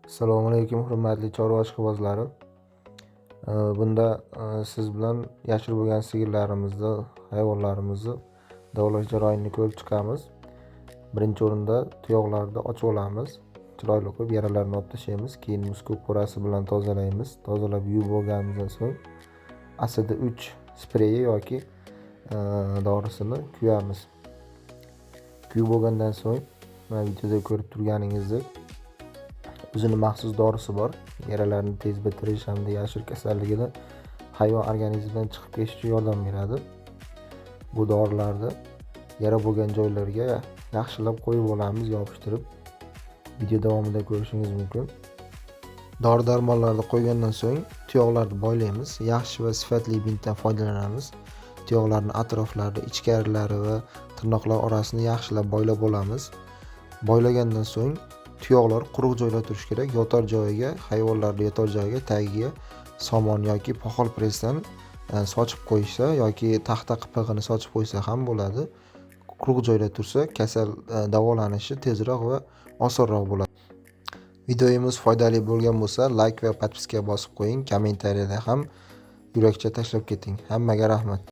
Assalomu alaykum hurmatli chorva ishqibozlari. Bunda siz bilan yashil bo'lgan sigirlarimizni, hayvonlarimizni davolash jarayonini ko'rib chiqamiz. Birinchi o'rinda tuyoqlarni ochib olamiz. Chiroyli qilib yaralarni olib tashlaymiz. Keyin muskuk qo'rasi bilan tozalaymiz. Tozalab yuvib olganimizdan so'ng asidi 3 spreyi yoki dorisini kuyamiz. Kuyib bo'lgandan so'ng mana videoda ko'rib turganingizdek o'zini maxsus dorisi bor. Yaralarni tez bitirish hamda yashil kasalligini hayvon organizmidan chiqib ketish uchun yordam beradi. Bu dorilarni yara bo'lgan joylarga yaxshilab qo'yib olamiz, yopishtirib. Video davomida ko'rishingiz mumkin. Dori-darmonlarni qo'ygandan so'ng tuyoqlarni boylaymiz. Yaxshi va sifatli bintdan foydalanamiz. Tuyoqlarning atroflari, ichkarilari va tirnoqlar orasini yaxshilab boylab olamiz. Boylagandan so'ng tuyoqlar quruq joyda turishi kerak. Yotar joyiga, hayvonlarning yotar joyiga tagiga somon yoki poxol pressdan sochib qo'yishsa yoki taxta qipig'ini sochib qo'ysa ham bo'ladi. Quruq joyda tursa kasal davolanishi tezroq va osonroq bo'ladi. Videomiz foydali bo'lgan bo'lsa, like va podpiska bosib qo'ying. Kommentariyada ham yurakcha tashlab keting. Hammaga rahmat.